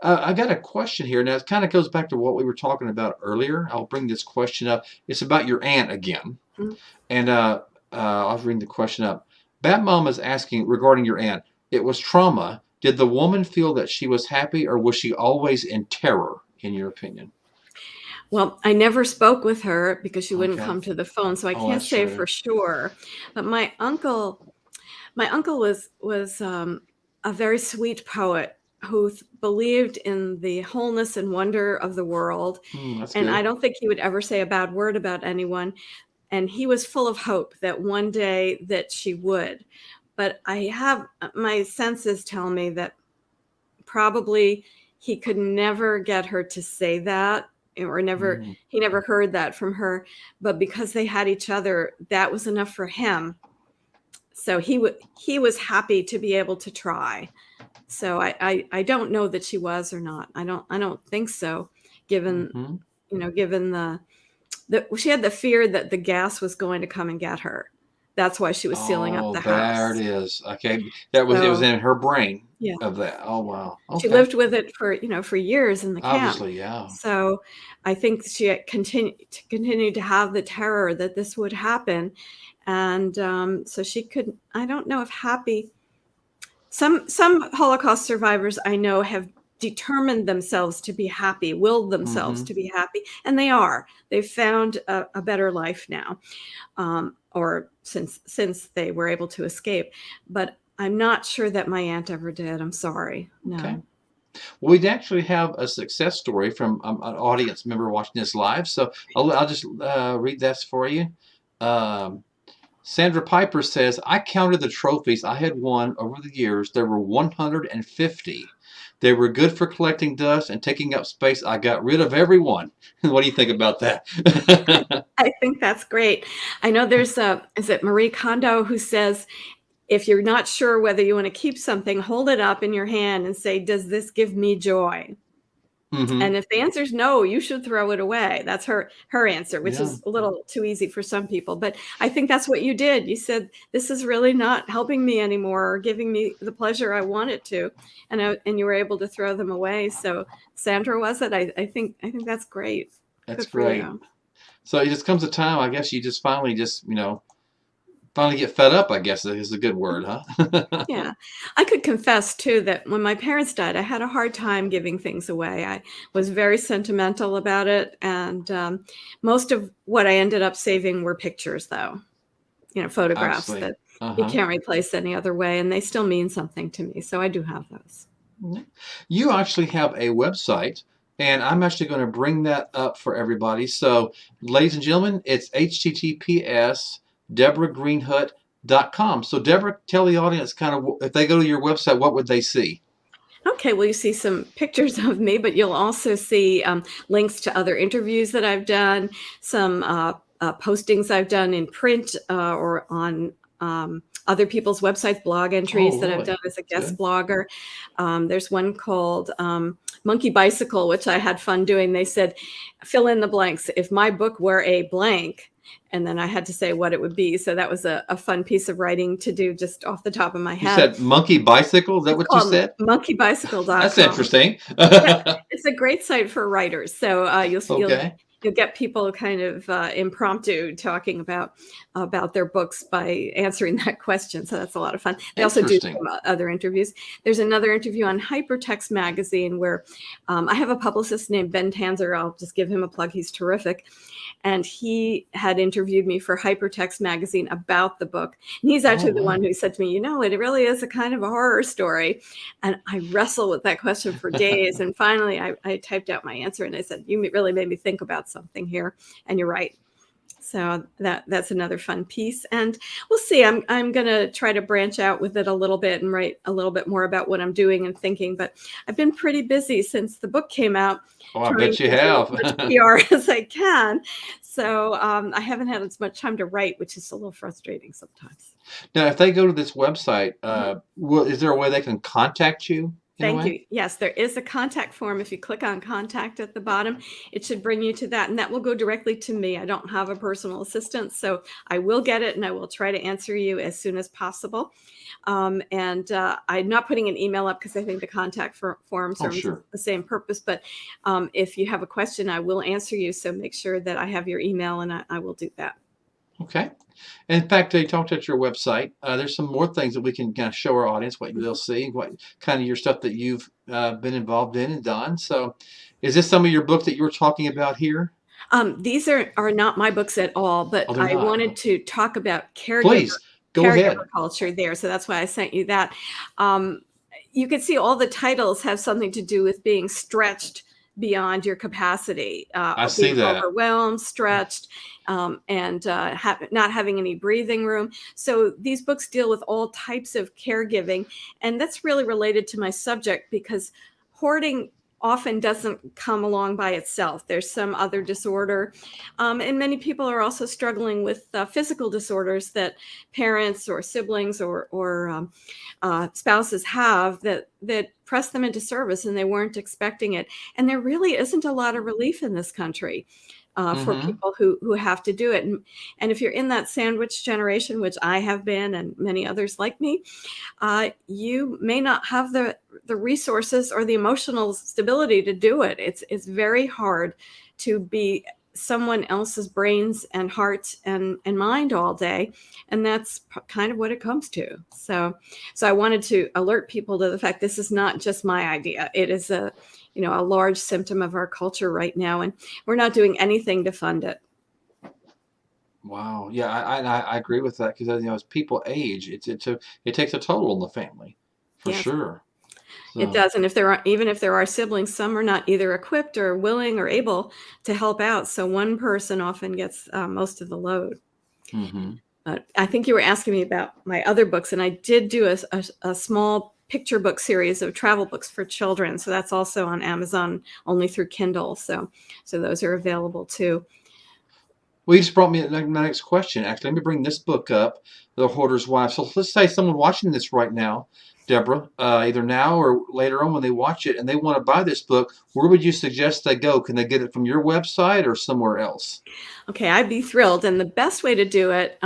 I got a question here. Now, it kind of goes back to what we were talking about earlier. I'll bring this question up. It's about your aunt again. Mm. And I'll bring the question up. Bat Mom is asking regarding your aunt. It was trauma. Did the woman feel that she was happy, or was she always in terror, in your opinion? Well, I never spoke with her because she wouldn't Okay. come to the phone, so I Oh, can't that's say true. for sure. But my uncle was a very sweet poet who believed in the wholeness and wonder of the world. That's And I good. don't think he would ever say a bad word about anyone. And he was full of hope that one day that she would. But my senses tell me that probably he could never get her to say that, or Mm, he never heard that from her. But because they had each other, that was enough for him. So he was happy to be able to try. So I don't know that she was or not. I don't think so, given hmm given the she had the fear that the gas was going to come and get her. That's why she was sealing up Oh, the there it house. is. Okay. It was So in her brain yeah, of that. Oh, wow. she Okay. lived with it for years in the camp. Obviously, yeah. So I think she had continued to have the terror that this would happen, and so she could. I don't know if happy. Some Holocaust survivors I know have determined themselves to be happy, willed themselves Hmm. to be happy, and they are. They've found a better life now, or since they were able to escape. But I'm not sure that my aunt ever did. I'm sorry. Okay. No. Well, we'd actually have a success story from an audience member watching this live. So I'll just read this for you. Um, Sandra Piper says, I counted the trophies I had won over the years. There were 150. They were good for collecting dust and taking up space. I got rid of every one. What do you think about that? I think that's great. I know there's is it Marie Kondo who says, if you're not sure whether you want to keep something, hold it up in your hand and say, does this give me joy? Hmm. And if the answer is no, you should throw it away. That's her answer, which Yeah, is a little too easy for some people. But I think that's what you did. You said, this is really not helping me anymore or giving me the pleasure I want it to. And you were able to throw them away. So Sandra, was it? I think that's great. that's Good for great. you. So it just comes a time, I guess you just finally get fed up, I guess is a good word, huh? Yeah. I could confess too that when my parents died, I had a hard time giving things away. I was very sentimental about it. And most of what I ended up saving were pictures, though, photographs Obviously. that you Uh-huh. can't replace any other way. And they still mean something to me. So I do have those. You actually have a website, And I'm actually going to bring that up for everybody. So, ladies and gentlemen, it's https deborahgreenhut.com. So, Deborah, tell the audience kind of if they go to your website, what would they see? Okay, well, you see some pictures of me, but you'll also see links to other interviews that I've done, some postings I've done in print or on other people's websites, blog entries Oh, that I've done really? as a That's guest good. blogger. There's one called Monkey Bicycle, which I had fun doing. They said, fill in the blanks. If my book were a blank, and then I had to say what it would be. So that was a fun piece of writing to do just off the top of my You head. said monkey bicycle? Is that It's what you called said? That's monkeybicycle.com. interesting. Yeah, it's a great site for writers. So Okay. you'll get people kind of impromptu talking about their books by answering that question. So that's a lot of fun. They also do Interesting. some other interviews. There's another interview on Hypertext Magazine where I have a publicist named Ben Tanzer. I'll just give him a plug. He's terrific. And he had interviewed me for Hypertext Magazine about the book. And he's Oh, actually the one wow. who said to me, it really is a kind of a horror story. And I wrestled with that question for days. And finally, I typed out my answer and I said, you really made me think about something here. And you're right. So that's another fun piece. And we'll see. I'm going to try to branch out with it a little bit and write a little bit more about what I'm doing and thinking. But I've been pretty busy since the book came out, Oh, I trying bet you to do as have. much PR as I can. So I haven't had as much time to write, which is a little frustrating sometimes. Now, if they go to this website, Mhm. is there a way they can contact you in a Thank way? you. Yes, there is a contact form. If you click on contact at the bottom, it should bring you to that, and that will go directly to me. I don't have a personal assistant, so I will get it and I will try to answer you as soon as possible. And I'm not putting an email up because I think the contact form Oh, serves sure. the same purpose. But if you have a question, I will answer you. So make sure that I have your email and I will do that. Okay. And in fact, you talked at your website. There's some more things that we can kind of show our audience what they'll Mhm. see, what kind of your stuff that you've been involved in and done. So, is this some of your book that you were talking about here? These are not my books at all, but Oh, they're I not. wanted to talk about Please go caregiver ahead. culture there, so that's why I sent you that. Um, you can see all the titles have something to do with being stretched beyond your capacity, I see being that. overwhelmed, stretched, and not having any breathing room. So these books deal with all types of caregiving, and that's really related to my subject because hoarding often doesn't come along by itself. There's some other disorder. And many people are also struggling with physical disorders that parents or siblings or spouses have that press them into service and they weren't expecting it. And there really isn't a lot of relief in this country for Mm-hmm. people who have to do it. And if you're in that sandwich generation, which I have been and many others like me, you may not have the resources or the emotional stability to do it. It's very hard to be someone else's brains and heart and mind all day, and that's kind of what it comes to. So I wanted to alert people to the fact this is not just my idea. It is a large symptom of our culture right now, and we're not doing anything to fund it. Wow. Yeah, I agree with that because as people age, it takes a toll on the family for Yes. sure. It So, does, and even if there are siblings, some are not either equipped or willing or able to help out, so one person often gets, most of the load. hmm But I think you were asking me about my other books, and I did do a small picture book series of travel books for children, so that's also on Amazon, only through Kindle, so those are available too. Well, you just brought me my next question. Actually, let me bring this book up, The Hoarder's Wife. So let's say someone watching this right now, Deborah, either now or later on when they watch it, and they want to buy this book. Where would you suggest they go? Can they get it from your website or somewhere else? Okay, I'd be thrilled. And the best way to do it,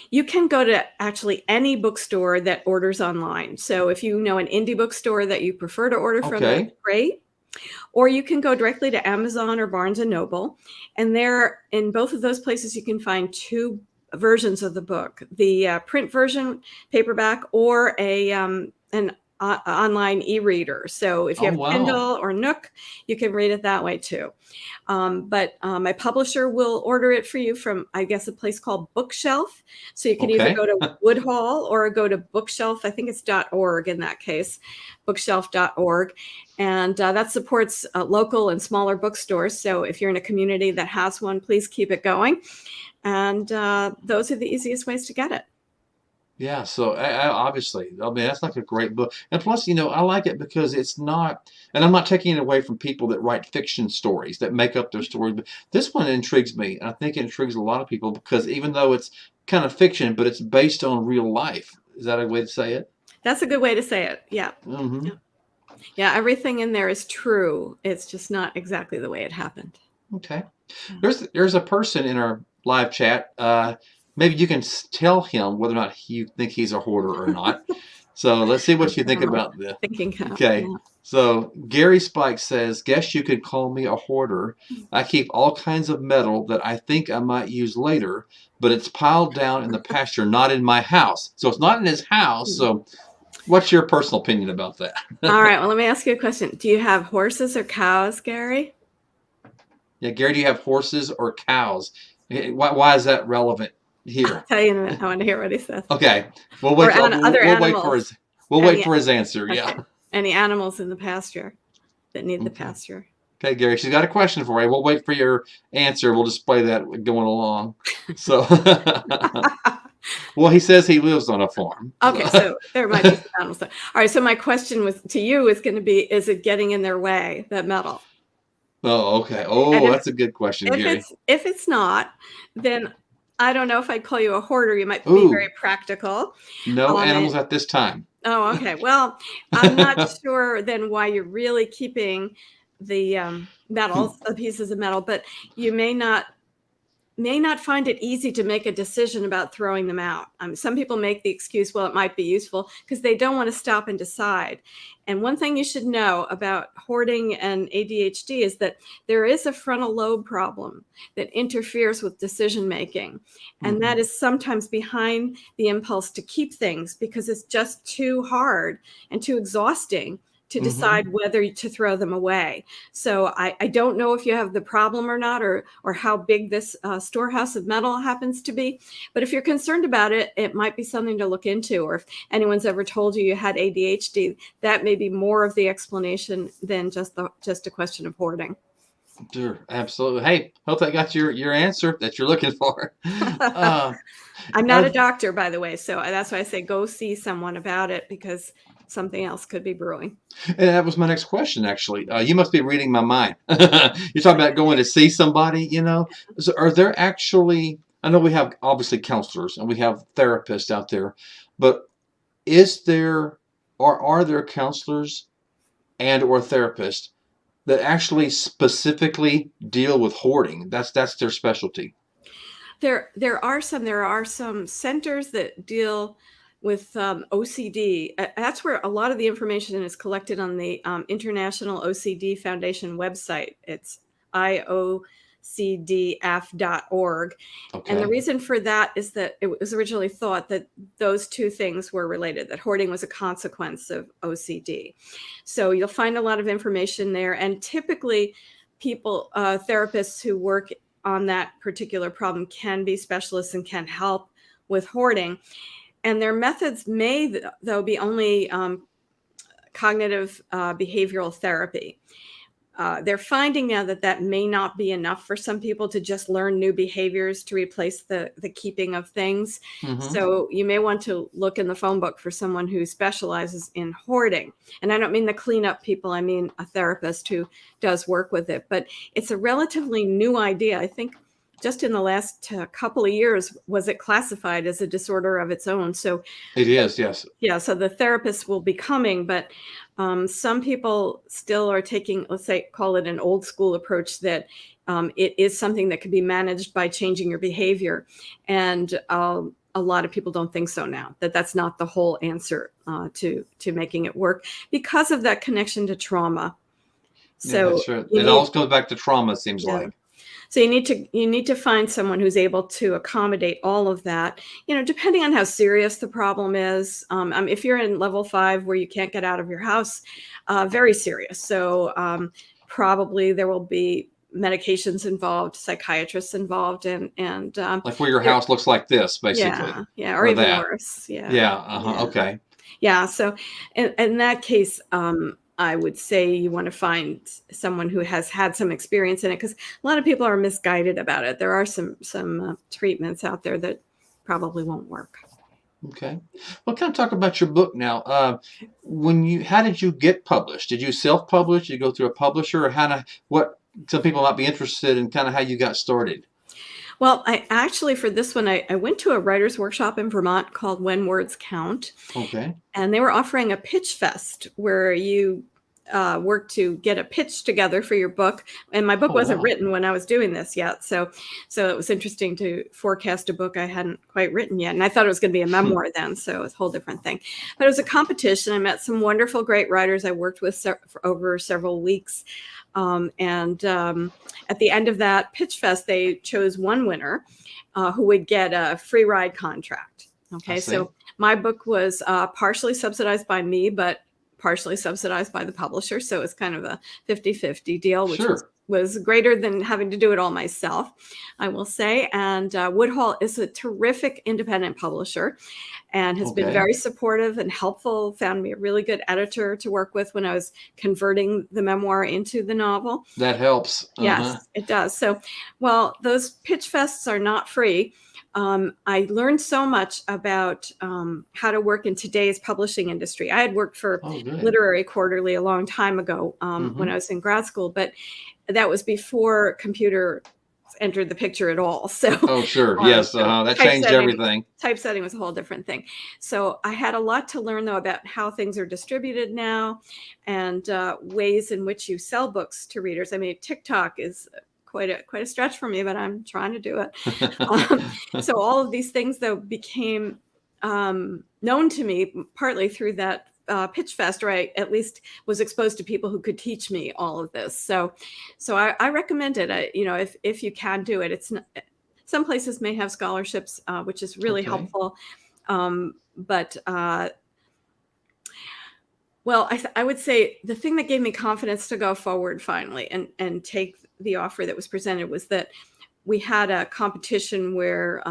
you can go to actually any bookstore that orders online. So if you know an indie bookstore that you prefer to order from, that's Okay. great. Or you can go directly to Amazon or Barnes and Noble. And there, in both of those places, you can find two versions of the book: the print version, paperback, or an online e-reader. So if you Oh, have wow. Kindle or Nook, you can read it that way too. But my publisher will order it for you from, I guess, a place called Bookshelf. So you can either Okay. go to Woodhall or go to Bookshelf. I think it's .org in that case, bookshelf.org. And that supports local and smaller bookstores. So if you're in a community that has one, please keep it going. And those are the easiest ways to get it. Yeah, so obviously, I mean, that's like a great book. And plus, I like it because it's not, and I'm not taking it away from people that write fiction stories, that make up their stories, but this one intrigues me. And I think it intrigues a lot of people because even though it's kind of fiction, but it's based on real life. Is that a way to say it? That's a good way to say it. Yeah. Hmm. Yeah. Yeah, everything in there is true. It's just not exactly the way it happened. Okay. Yeah. There's a person in our live chat. Maybe you can tell him whether or not you think he's a hoarder or not. So let's see what you think about this. Thinking cap. Okay. Yeah. So Gary Spike says, guess you could call me a hoarder. I keep all kinds of metal that I think I might use later, but it's piled down in the pasture, not in my house. So it's not in his house. So what's your personal opinion about that? All right. Well, let me ask you a question. Do you have horses or cows, Gary? Yeah, Gary, do you have horses or cows? Why is that relevant here? I'll tell you in a minute. I want to hear what he says. Okay, we'll wait. Other We'll animals. wait for his answer. Okay. Yeah. Any animals in the pasture that need the pasture? Okay, Gary, she's got a question for you. We'll wait for your answer. We'll display that going along. So, well, he says he lives on a farm. Okay, so there might be some animals. All right. So my question to you is going to be: is it getting in their way, that metal? Oh, okay. Oh, that's a good question, Gary. If it's not, then I don't know if I'd call you a hoarder. You might be very practical. No animals at this time. Oh, okay. Well, I'm not sure then why you're really keeping the metals, the pieces of metal, but you may not find it easy to make a decision about throwing them out. Some people make the excuse, well, it might be useful, because they don't want to stop and decide. And one thing you should know about hoarding and ADHD is that there is a frontal lobe problem that interferes with decision making. And that is sometimes behind the impulse to keep things because it's just too hard and too exhausting to decide whether to throw them away. So I don't know if you have the problem or not, or how big this storehouse of metal happens to be. But if you're concerned about it, it might be something to look into. Or if anyone's ever told you had ADHD, that may be more of the explanation than just a question of hoarding. Sure, absolutely. Hey, hope that got your answer that you're looking for. I'm not a doctor, by the way, so that's why I say go see someone about it, because something else could be brewing. And that was my next question, actually. You must be reading my mind. You're talking about going to see somebody, So are there actually, I know we have obviously counselors and we have therapists out there, but are there counselors and or therapists that actually specifically deal with hoarding? That's their specialty. There are some centers that deal with OCD. That's where a lot of the information is collected on the International OCD Foundation website. It's iocdf.org. Okay. And the reason for that is that it was originally thought that those two things were related, that hoarding was a consequence of OCD. So you'll find a lot of information there. And typically people, therapists who work on that particular problem can be specialists and can help with hoarding. And their methods may, though, be only cognitive behavioral therapy. They're finding now that may not be enough for some people to just learn new behaviors to replace the keeping of things. So you may want to look in the phone book for someone who specializes in hoarding. And I don't mean the cleanup people, I mean a therapist who does work with it. But it's a relatively new idea. I think just in the last couple of years was it classified as a disorder of its own. So it is, yes. Yeah, so the therapists will be coming, but some people still are taking, let's say, call it an old school approach, that it is something that can be managed by changing your behavior. And a lot of people don't think so now, that's not the whole answer to making it work, because of that connection to trauma. So yeah, that's right. It always goes back to trauma, it seems like. So you need to find someone who's able to accommodate all of that, depending on how serious the problem is. If you're in level 5 where you can't get out of your house, very serious. So probably there will be medications involved, psychiatrists involved, and Like where your there- house looks like this, basically, yeah, or or even that. worse. Yeah, Yeah. yeah. Okay. Yeah, so in that case, I would say you want to find someone who has had some experience in it, because a lot of people are misguided about it. There are some treatments out there that probably won't work. Okay. Well, kind of talk about your book now. How did you get published? Did you self-publish? Did you go through a publisher, or what? Some people might be interested in kind of how you got started. Well, I actually, for this one, I went to a writer's workshop in Vermont called When Words Count, Okay. and they were offering a pitch fest where you work to get a pitch together for your book. And my book Oh, wasn't wow. written when I was doing this yet, so it was interesting to forecast a book I hadn't quite written yet. And I thought it was going to be a memoir then, so it's a whole different thing. But it was a competition. I met some wonderful, great writers I worked with for over several weeks. And at the end of that pitch fest, they chose one winner who would get a free ride contract. Okay, so my book was partially subsidized by me, but partially subsidized by the publisher. So it's kind of a 50-50 deal, which was greater than having to do it all myself, I will say. And Woodhall is a terrific independent publisher and has been very supportive and helpful, found me a really good editor to work with when I was converting the memoir into the novel. That helps. Yes, it does. So, well, those pitch fests are not free. I learned so much about how to work in today's publishing industry. I had worked for Literary Quarterly a long time ago when I was in grad school, but that was before computer entered the picture at all. So, yes, that changed everything. Typesetting was a whole different thing. So I had a lot to learn, though, about how things are distributed now and ways in which you sell books to readers. I mean, TikTok is quite a stretch for me, but I'm trying to do it. So all of these things, though, became known to me partly through that pitch fest, or I at least was exposed to people who could teach me all of this. So I recommend it. If you can do it, it's not, some places may have scholarships, which is really helpful. But well, I would say the thing that gave me confidence to go forward finally and take the offer that was presented was that we had a competition where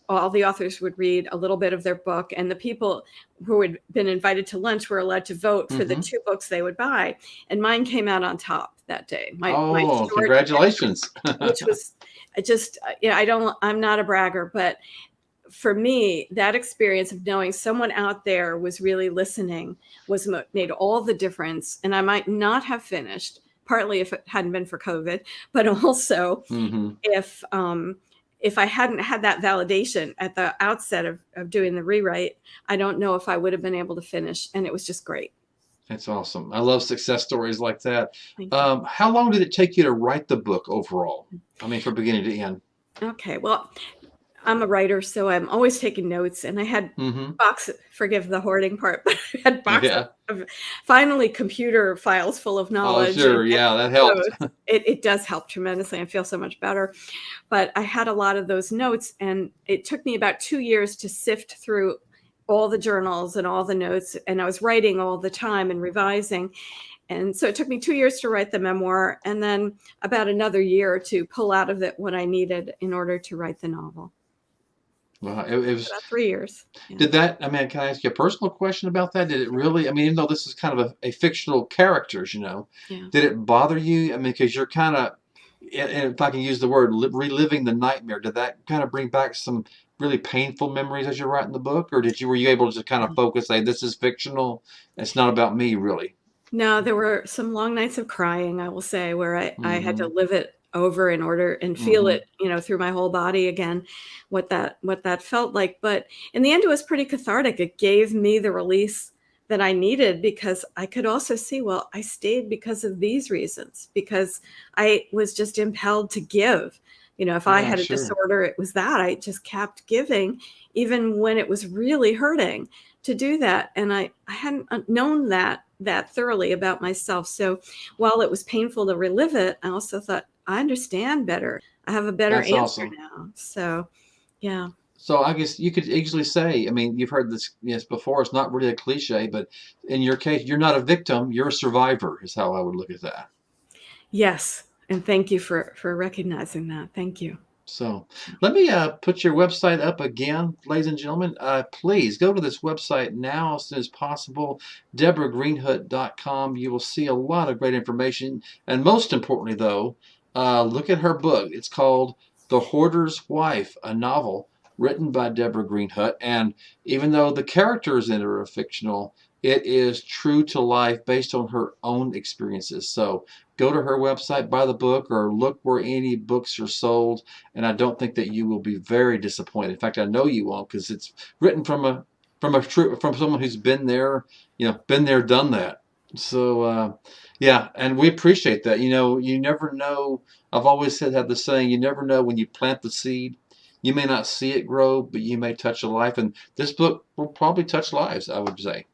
all the authors would read a little bit of their book, and the people who had been invited to lunch were allowed to vote for the 2 books they would buy. And mine came out on top that day. My short, congratulations. Which was just, I'm not a bragger, but for me, that experience of knowing someone out there was really listening made all the difference. And I might not have finished, partly if it hadn't been for COVID, but also if I hadn't had that validation at the outset of doing the rewrite, I don't know if I would have been able to finish. And it was just great. That's awesome. I love success stories like that. How long did it take you to write the book overall? I mean, from beginning to end. Okay, well, I'm a writer, so I'm always taking notes, and I had forgive the hoarding part, but I had boxes of finally computer files full of knowledge. Oh, sure. Yeah, that helped. It does help tremendously. I feel so much better. But I had a lot of those notes, and it took me about 2 years to sift through all the journals and all the notes, and I was writing all the time and revising. And so it took me 2 years to write the memoir, and then about another year to pull out of it what I needed in order to write the novel. Well, it was about 3 years. Yeah. Did that, I mean, can I ask you a personal question about that? Did it really, I mean, even though this is kind of a fictional characters, did it bother you? I mean, because you're kind of, and if I can use the word, reliving the nightmare, did that kind of bring back some really painful memories as you're writing the book? Or were you able to kind of focus, say, this is fictional, it's not about me, really? No, there were some long nights of crying, I will say, where I had to live it over in order and feel it, through my whole body again, what that felt like. But in the end, it was pretty cathartic. It gave me the release that I needed, because I could also see, well, I stayed because of these reasons, because I was just impelled to give. If I had a disorder, it was that I just kept giving, even when it was really hurting to do that. And I hadn't known that thoroughly about myself. So while it was painful to relive it, I also thought I understand better. I have a better That's answer awesome. now. So, yeah. So I guess you could easily say, I mean, you've heard this yes before. It's not really a cliche, but in your case, you're not a victim. You're a survivor, is how I would look at that. Yes. And thank you for recognizing that. Thank you. So let me put your website up again, ladies and gentlemen. Please go to this website now as soon as possible, DeborahGreenhut.com. You will see a lot of great information. And most importantly, though, look at her book. It's called The Hoarder's Wife, a novel written by Deborah Greenhut. And even though the characters in it are fictional, it is true to life based on her own experiences. So go to her website, buy the book, or look where any books are sold, and I don't think that you will be very disappointed. In fact, I know you won't, because it's written from someone who's been there, been there, done that. So yeah, and we appreciate that. You never know. I've always had the saying, you never know when you plant the seed. You may not see it grow, but you may touch a life, and this book will probably touch lives, I would say.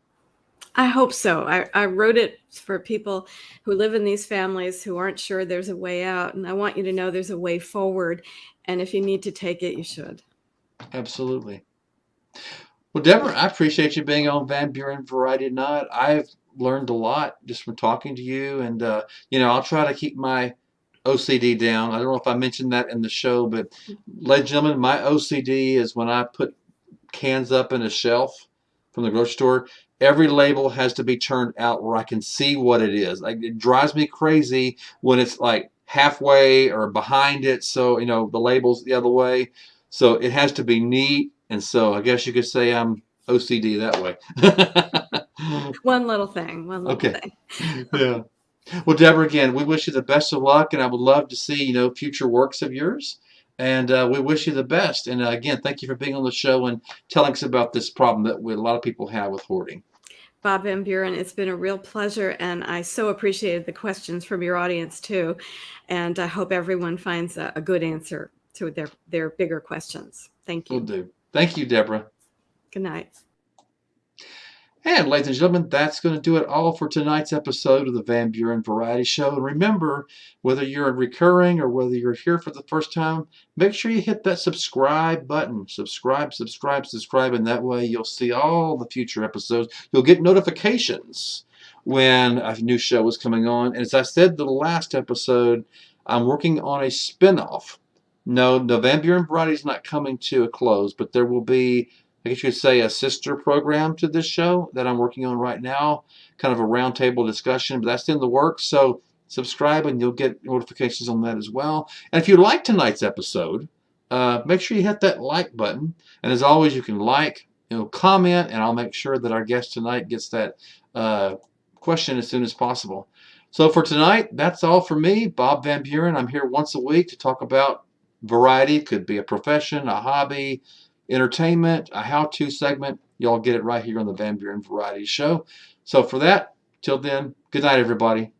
I hope so. I wrote it for people who live in these families who aren't sure there's a way out. And I want you to know there's a way forward. And if you need to take it, you should. Absolutely. Well, Deborah, I appreciate you being on Van Buren Variety Night. I've learned a lot just from talking to you. And, I'll try to keep my OCD down. I don't know if I mentioned that in the show, but ladies and gentlemen, my OCD is when I put cans up in a shelf from the grocery store, every label has to be turned out where I can see what it is. Like, it drives me crazy when it's like halfway or behind it. So, the label's the other way. So it has to be neat. And so I guess you could say I'm OCD that way. One little thing. Okay. Yeah. Well, Deborah, again, we wish you the best of luck, and I would love to see, future works of yours. And we wish you the best. And again, thank you for being on the show and telling us about this problem that a lot of people have with hoarding. Bob Van Buren, it's been a real pleasure, and I so appreciated the questions from your audience too. And I hope everyone finds a good answer to their bigger questions. Thank you. Will do. Thank you, Deborah. Good night. And ladies and gentlemen, that's going to do it all for tonight's episode of the Van Buren Variety Show. And remember, whether you're recurring or whether you're here for the first time, make sure you hit that subscribe button. Subscribe, and that way you'll see all the future episodes. You'll get notifications when a new show is coming on. And as I said the last episode, I'm working on a spinoff. No, the Van Buren Variety is not coming to a close, but there will be, I guess you could say, a sister program to this show that I'm working on right now, kind of a roundtable discussion, but that's in the works. So subscribe and you'll get notifications on that as well. And if you like tonight's episode, make sure you hit that like button. And as always, you can like, comment, and I'll make sure that our guest tonight gets that question as soon as possible. So for tonight, that's all for me, Bob Van Buren. I'm here once a week to talk about variety. It could be a profession, a hobby, entertainment, a how-to segment. Y'all get it right here on the Van Buren Variety Show. So for that, till then, good night, everybody.